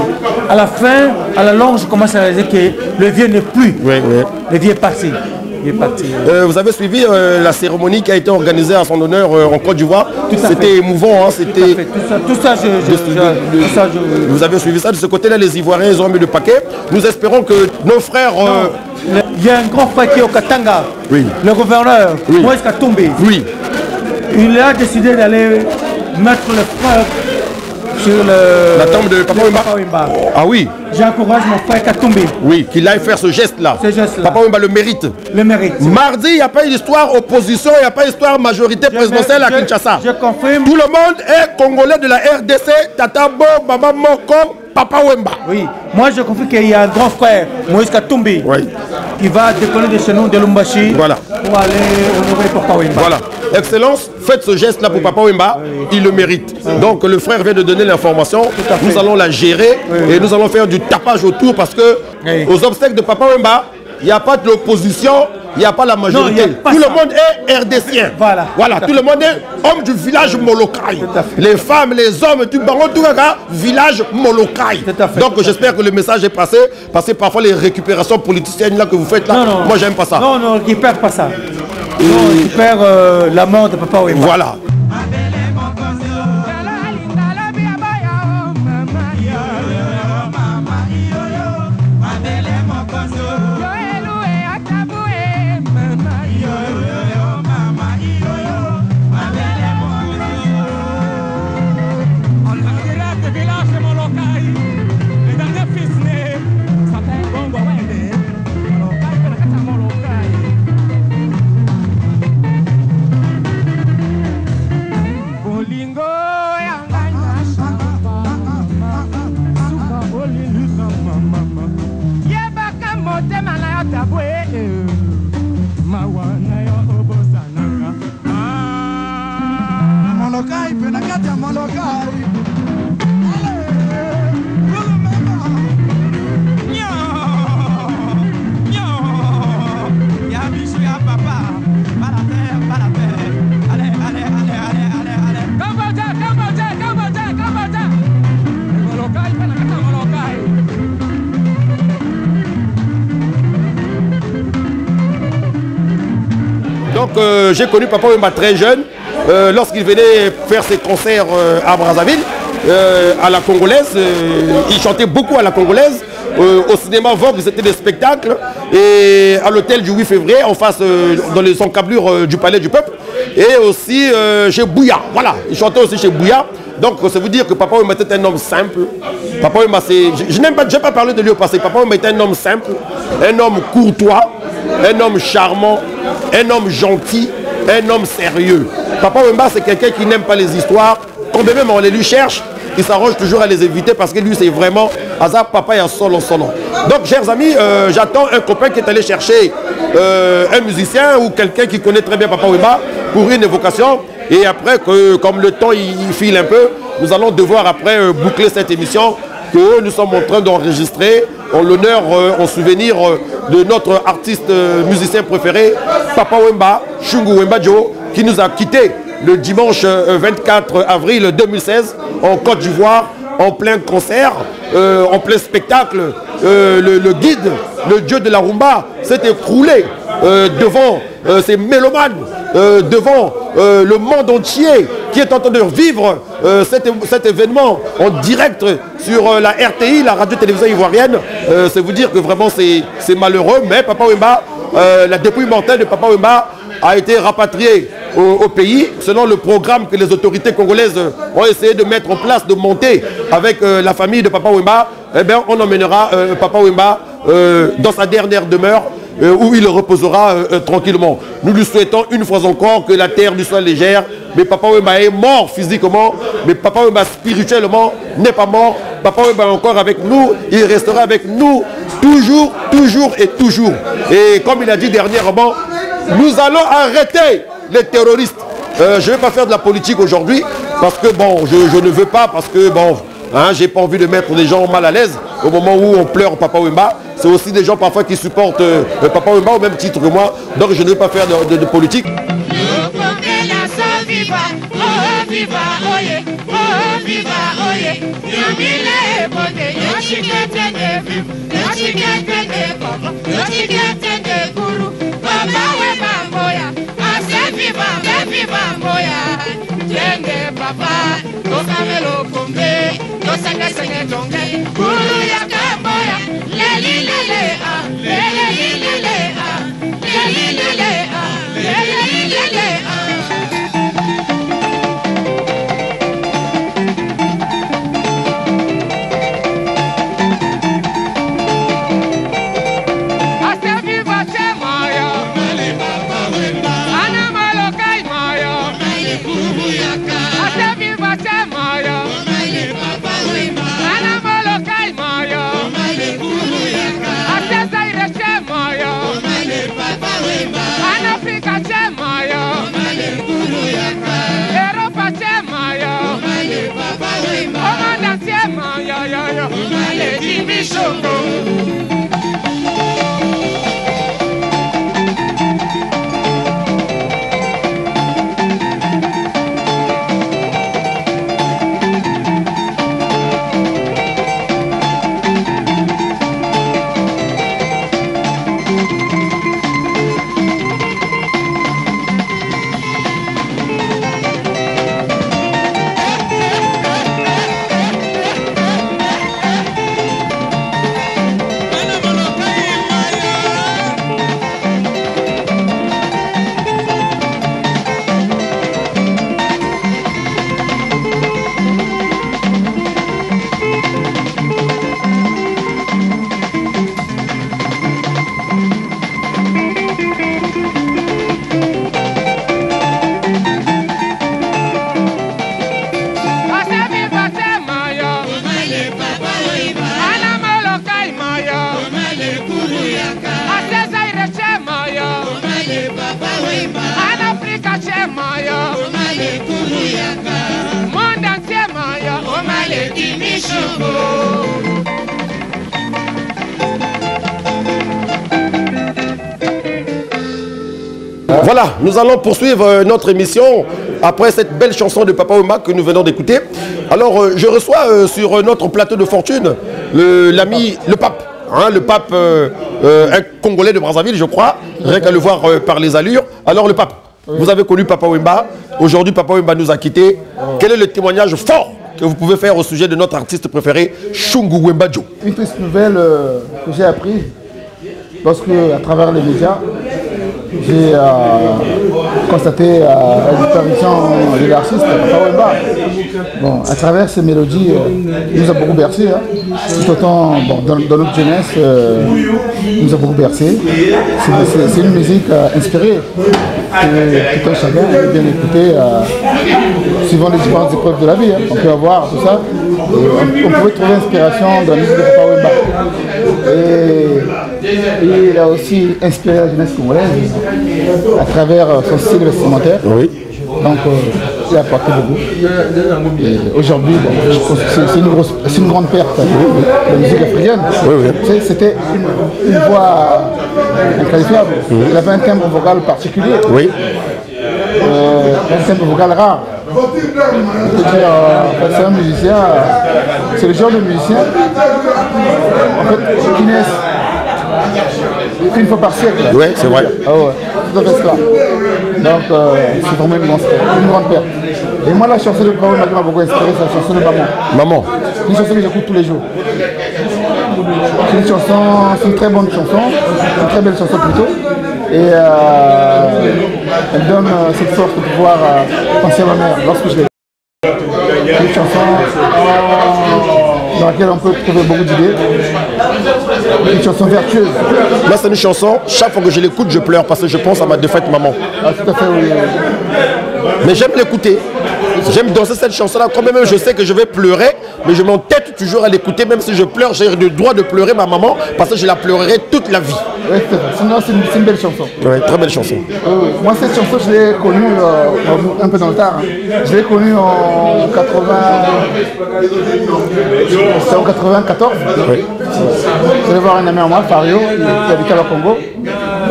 Speaker 8: À la fin, à la longue, je commence à réaliser que le vieux n'est plus.
Speaker 1: Oui, oui.
Speaker 8: Le vieux est parti.
Speaker 1: Vous avez suivi la cérémonie qui a été organisée à son honneur en Côte d'Ivoire. C'était émouvant, hein, c'était...
Speaker 8: Tout ça,
Speaker 1: vous avez suivi ça. De ce côté-là, les Ivoiriens, ils ont mis le paquet. Nous espérons que nos frères...
Speaker 8: Il y a un grand frère qui est au Katanga,
Speaker 1: oui.
Speaker 8: Le gouverneur,
Speaker 1: oui.
Speaker 8: Moïse Katumbi.
Speaker 1: Oui.
Speaker 8: Il a décidé d'aller mettre le frère sur
Speaker 1: la tombe de Papa Wemba. Ah oui.
Speaker 8: J'encourage mon frère Katumbi.
Speaker 1: Oui, qu'il aille faire ce geste-là. Papa Wemba le mérite.
Speaker 8: Le mérite.
Speaker 1: Mardi, il n'y a pas eu d'histoire opposition, il n'y a pas eu d'histoire majorité présidentielle à Kinshasa.
Speaker 8: Je confirme.
Speaker 1: Tout le monde est congolais de la RDC, Tatabo, Baba Moko, Papa Wemba.
Speaker 8: Oui, moi je confirme qu'il y a un grand frère, Moïse Katumbi,
Speaker 1: oui.
Speaker 8: Qui va décoller de chez nous, de Lumbashi,
Speaker 1: voilà.
Speaker 8: Pour aller honorer Papa Wemba.
Speaker 1: Voilà. Excellence, faites ce geste-là pour Papa Wemba, oui. Il le mérite. Oui. Donc le frère vient de donner l'information, nous allons la gérer et nous allons faire du tapage autour parce que aux obstacles de Papa Wemba, il n'y a pas de l'opposition, il n'y a pas la majorité. Tout le monde est RDCien.
Speaker 8: Voilà.
Speaker 1: Tout le monde est homme du village Molokai. Les femmes, les hommes, tout le village Molokai. Donc j'espère que le message est passé, parce que parfois les récupérations politiciennes là que vous faites là, non. Moi j'aime pas ça.
Speaker 8: Non, on ne récupère pas ça. On récupère la mort de Papa Wemba.
Speaker 1: Voilà. Donc j'ai connu Papa Wemba très jeune, lorsqu'il venait faire ses concerts à Brazzaville, à la congolaise. Il chantait beaucoup à la congolaise. Au cinéma Vogue, c'était des spectacles. Et à l'hôtel du 8 février, en face, dans les encablures du Palais du Peuple. Et aussi chez Bouya. Voilà, il chantait aussi chez Bouya. Donc, ça veut dire que Papa Wemba était un homme simple. Papa Wemba, je n'aime pas parler de lui au passé. Papa Wemba était un homme simple, un homme courtois, un homme charmant, un homme gentil, un homme sérieux. Papa Wemba, c'est quelqu'un qui n'aime pas les histoires. Quand même on les lui cherche, il s'arrange toujours à les éviter parce que lui, c'est vraiment Azar Papa et un solo. Donc, chers amis, j'attends un copain qui est allé chercher un musicien ou quelqu'un qui connaît très bien Papa Wemba pour une évocation. Et après, comme le temps il file un peu, nous allons devoir après boucler cette émission que nous sommes en train d'enregistrer en l'honneur, en souvenir de notre artiste musicien préféré, Papa Wemba, Shungu Wemba Joe, qui nous a quittés le dimanche 24 avril 2016 en Côte d'Ivoire, en plein concert, en plein spectacle. Le guide, le dieu de la rumba, s'est écroulé devant ces mélomanes, devant le monde entier qui est en train de vivre cet événement en direct sur la RTI, la radio-télévision ivoirienne. C'est vous dire que vraiment c'est malheureux, mais Papa Wemba, la dépouille mortelle de Papa Wemba a été rapatriée au pays selon le programme que les autorités congolaises ont essayé de mettre en place, de monter avec la famille de Papa Wemba. Eh bien, on emmènera Papa Wemba dans sa dernière demeure où il reposera tranquillement. Nous lui souhaitons une fois encore que la terre lui soit légère. Mais Papa Wemba est mort physiquement, mais Papa Wemba spirituellement n'est pas mort. Papa Wemba est encore avec nous, il restera avec nous toujours, toujours et toujours. Et comme il a dit dernièrement, nous allons arrêter les terroristes. Je ne vais pas faire de la politique aujourd'hui parce que bon, je ne veux pas, parce que bon, hein, j'ai pas envie de mettre les gens mal à l'aise au moment où on pleure Papa Wemba. C'est aussi des gens parfois qui supportent Papa Wemba au même titre que moi. Donc je ne vais pas faire de politique. Voilà, nous allons poursuivre notre émission après cette belle chanson de Papa Wemba que nous venons d'écouter. Alors, je reçois sur notre plateau de fortune l'ami, le pape. Hein, le pape, un Congolais de Brazzaville, je crois, rien qu'à le voir par les allures. Alors, le pape, vous avez connu Papa Wemba. Aujourd'hui, Papa Wemba nous a quittés. Quel est le témoignage fort que vous pouvez faire au sujet de notre artiste préféré, Shungu Wemba Dio?
Speaker 2: Une triste nouvelle que j'ai apprise lorsque, à travers les médias, j'ai constaté la disparition de l'artiste Papa Wemba. Bon, à travers ces mélodies, il nous a beaucoup bercé. Hein. Tout autant, bon, dans notre jeunesse, il nous a beaucoup bercé. C'est une musique inspirée que tout un chacun a bien écouté, suivant les différentes épreuves de la vie. Hein. On peut avoir tout ça. On pouvait trouver inspiration dans la musique de Papa Wemba. Et il a aussi inspiré la jeunesse congolaise à travers son style vestimentaire. Oui. Donc, il a apporté beaucoup. Aujourd'hui, bon, c'est une grande perte de la musique africaine. Oui, oui. C'était une voix inqualifiable. Il avait un timbre vocal particulier. Oui. Un timbre vocal rare. C'est un musicien, c'est le genre de musicien en fait, qui naissent une fois par siècle.
Speaker 1: Oui, c'est vrai.
Speaker 2: Ah ouais, tout à fait cela. Donc, c'est vraiment une grande perte. Et moi, la chanson de Papa Wemba m'a beaucoup inspiré, c'est la chanson de Maman. Maman. Une chanson que j'écoute tous les jours. C'est une chanson, c'est une très bonne chanson, une très belle chanson plutôt. Et elle donne cette force de pouvoir penser à ma mère lorsque je l'ai. C'est une chanson dans laquelle on peut trouver beaucoup d'idées. Une chanson vertueuse.
Speaker 1: Là, c'est une chanson, chaque fois que je l'écoute, je pleure parce que je pense à ma défaite maman.
Speaker 2: Ah, tout à fait, oui.
Speaker 1: Mais j'aime l'écouter. J'aime danser cette chanson-là, quand même je sais que je vais pleurer, mais je m'entête toujours à l'écouter, même si je pleure, j'ai le droit de pleurer ma maman, parce que je la pleurerai toute la vie.
Speaker 2: Oui, sinon c'est une belle chanson.
Speaker 1: Oui, très belle chanson.
Speaker 2: Moi, cette chanson, je l'ai connue un peu dans le tard. Hein. Je l'ai connue en 94. Oui. J'allais voir un ami à moi, Fario, qui habitait au Congo.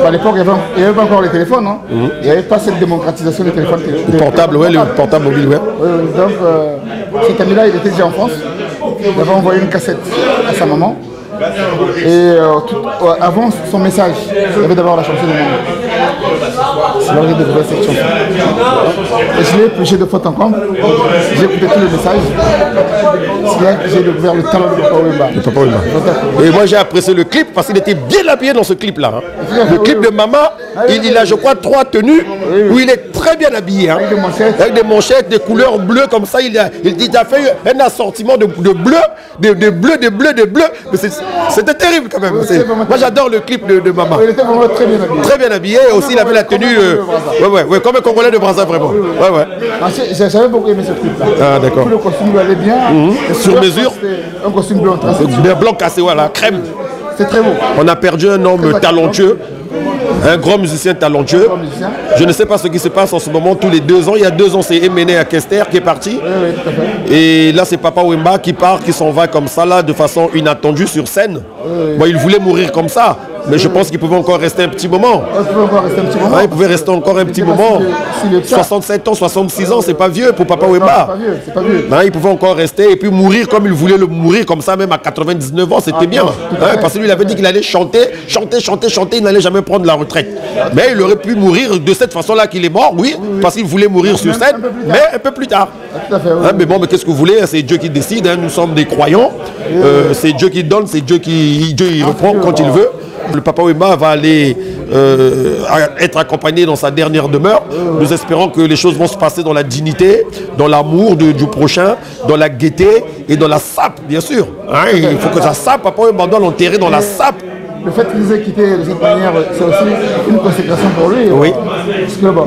Speaker 2: À l'époque, il n'y avait pas encore les téléphones. Hein. Il n'y avait pas cette démocratisation des téléphones.
Speaker 1: Le portable, oui, le portable mobile, oui.
Speaker 2: Donc, cet ami-là, il était déjà en France. Il avait envoyé une cassette à sa maman. Et avant son message, il y avait d'abord la chanson de maman. C'est là où j'ai découvert cette chanson. Et je l'ai épluché de faute en comble. J'ai écouté tous les messages. C'est là que j'ai découvert le talent de Papa Wemba.
Speaker 1: De Papa Wemba. Et moi j'ai apprécié le clip parce qu'il était bien habillé dans ce clip-là. Hein. Le clip de Maman, il a je crois 3 tenues où il est très bien habillé. Hein. Avec des manchettes, des couleurs bleues comme ça. Il a fait un assortiment de bleu, de bleu. C'était terrible quand même. Moi j'adore le clip de Maman.
Speaker 2: Il était vraiment très bien habillé.
Speaker 1: Très bien habillé et aussi il avait la tenue comme un Congolais de Brazzaville vraiment.
Speaker 2: J'avais beaucoup aimé ce clip là.
Speaker 1: Ah d'accord.
Speaker 2: Le costume allait bien.
Speaker 1: Sur mesure.
Speaker 2: Un costume blanc tracé.
Speaker 1: Blanc cassé, voilà, crème.
Speaker 2: C'est très beau.
Speaker 1: On a perdu un homme talentueux. Un grand musicien talentueux. Je ne sais pas ce qui se passe en ce moment tous les 2 ans. Il y a 2 ans, c'est Emene Akester qui est parti.
Speaker 2: Oui, tout à fait.
Speaker 1: Et là, c'est Papa Wemba qui part, qui s'en va comme ça, là, de façon inattendue sur scène. Bon, il voulait mourir comme ça, mais je pense qu'il pouvait encore rester un petit moment. Il pouvait rester encore un petit moment. 67 ans, 66 ans, c'est pas vieux pour Papa Wemba.
Speaker 2: C'est pas vieux.
Speaker 1: Il pouvait encore rester et puis mourir comme il voulait le mourir, comme ça, même à 99 ans, c'était bien. Parce que lui, il avait dit qu'il allait chanter, il n'allait jamais prendre la retraite. Mais il aurait pu mourir de cette façon-là qu'il est mort, oui, parce qu'il voulait mourir sur scène, mais un peu plus tard. Mais bon, mais qu'est-ce que vous voulez, c'est Dieu qui décide, nous sommes des croyants, c'est Dieu qui donne, c'est Dieu qui reprend quand il veut. Le Papa Wemba va aller être accompagné dans sa dernière demeure. Nous espérons que les choses vont se passer dans la dignité, dans l'amour du prochain, dans la gaieté et dans la sape, bien sûr. Il faut que ça sape, Papa Wemba doit l'enterrer dans la sape.
Speaker 2: Le fait qu'il nous ait quitté de cette manière, c'est aussi une consécration pour lui.
Speaker 1: Oui.
Speaker 2: Parce que bon,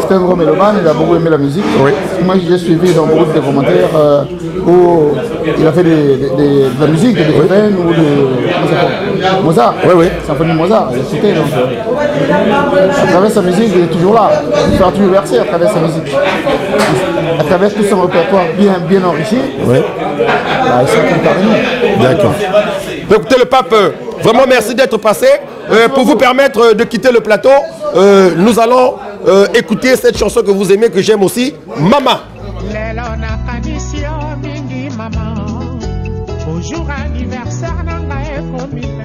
Speaker 2: c'est un gros mélomane, il a beaucoup aimé la musique. Oui. Moi, j'ai suivi dans beaucoup de commentaires où il a fait de la musique de Beethoven ou de Mozart.
Speaker 1: Oui, oui.
Speaker 2: Symphonie de Mozart, il a cité. Donc, à travers sa musique, il est toujours là. Il sera toujours versé à travers sa musique. À travers tout son répertoire bien enrichi, oui. Il sera tout parmi nous.
Speaker 1: D'accord. Écoutez, le pape, vraiment merci d'être passé. Pour vous permettre de quitter le plateau, nous allons écouter cette chanson que vous aimez, que j'aime aussi, Mama.
Speaker 9: Bonjour anniversaire nanga ekomile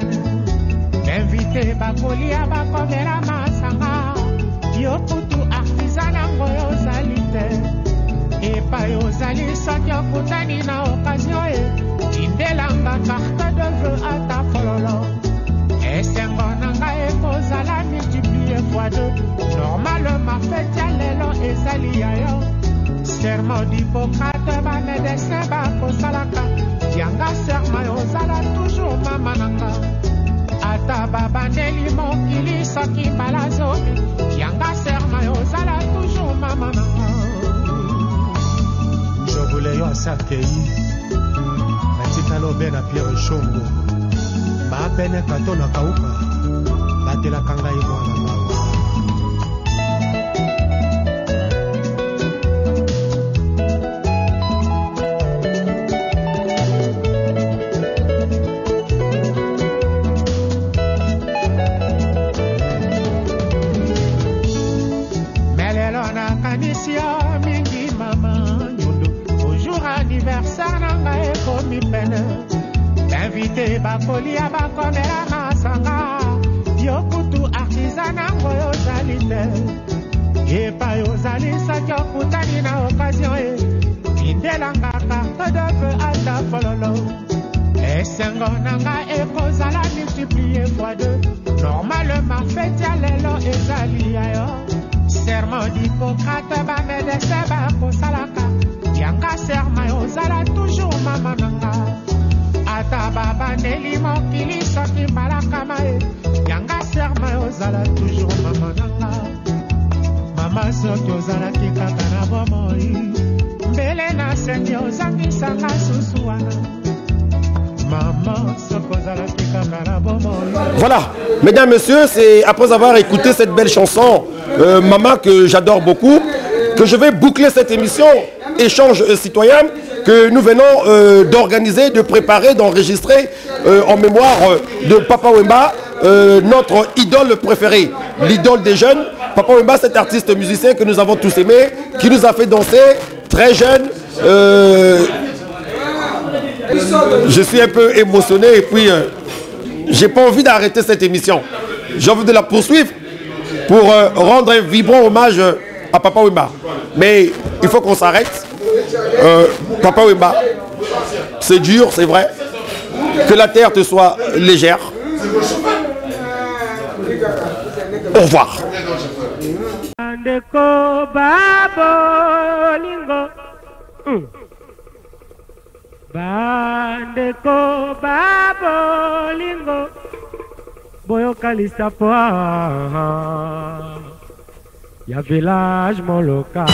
Speaker 9: invité bakolia bakomela masanga yo kutu artisan nango yozali te epai ozali soki okutani na occasion e tindelanga carte de vœux ata fololo esengo nanga ekozala multiplié fois deux normalement fete ya lelo ezali ya yo serment d'Hippocrate bamédecin bakosalaka yanga serma yozala toujours mama nanga ata babandeli mokili soki mbala zomi yanga serma yozala toujours mama nanga jobule yo asakei batika lobe na Pierre Shongo bapene kato na kauka batelaka ngai mwana mawa mingi mama nyondo bonjour anniversaire nanga ekomi pene invité bakolia bakomela masanga yo kutu artisan nango yozali te epai ozali soki okutani na occasion e tindelanga carte de vœux ata fololo esengo nanga ekozala multiplié fois deux normalement fete ya lelo ezali ya yo serment d'Hippocrate bamédecin bakosalaka yanga serma yozala toujours mama nanga ata babandeli mokili soki mbalakama e yanga serma yozala toujours mama nanga mama soki ozalaki kaka na bomoi mbele na sengi ozangisanga susu wana mama soki ozalaki kaka na bomoi.
Speaker 1: Voilà, mesdames, messieurs, c'est après avoir écouté cette belle chanson Maman que j'adore beaucoup, que je vais boucler cette émission Échange citoyen que nous venons d'organiser, de préparer, d'enregistrer en mémoire de Papa Wemba, notre idole préférée, l'idole des jeunes. Papa Wemba, cet artiste musicien que nous avons tous aimé, qui nous a fait danser très jeune. Je suis un peu émotionné et puis j'ai pas envie d'arrêter cette émission. J'ai envie de la poursuivre pour rendre un vibrant hommage à Papa Wemba. Mais il faut qu'on s'arrête. Papa Wemba, c'est dur, c'est vrai. Que la terre te soit légère. Au revoir.
Speaker 9: Bandeko babolingo boyoka lisapoa ya village moloka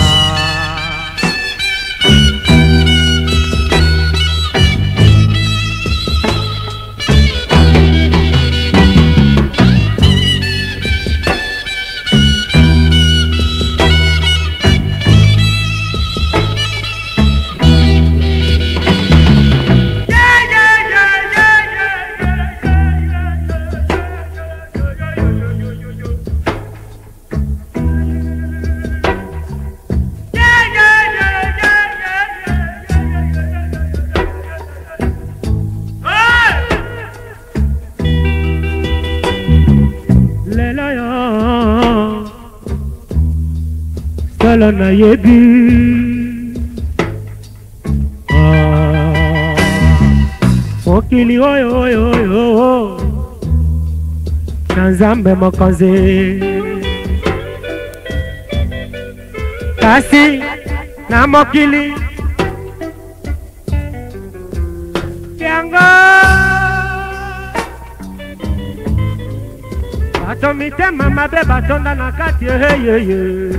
Speaker 9: solo na yebi mokili oyo oyo oyo na nzambe mokonzi kasi na mokili yango bato mitema mabe batonda na kati eyeye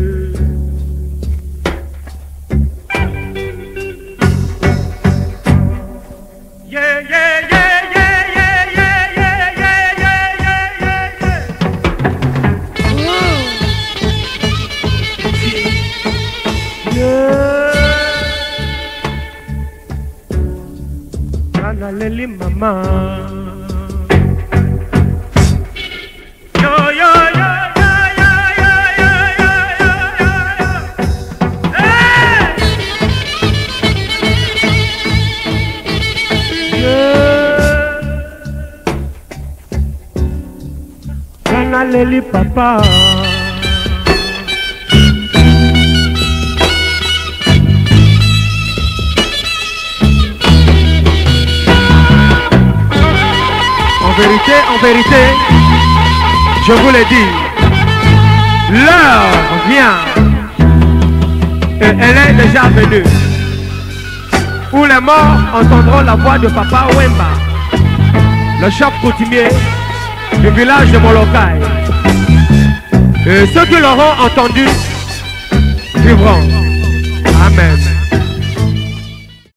Speaker 9: Leli mama yo yo yo yo yo naleli papa. En vérité, je vous l'ai dit, l'heure vient, et elle est déjà venue, où les morts entendront la voix de Papa Wemba, le chef coutumier du village de Molokai. Et ceux qui l'auront entendu vivront. Amen.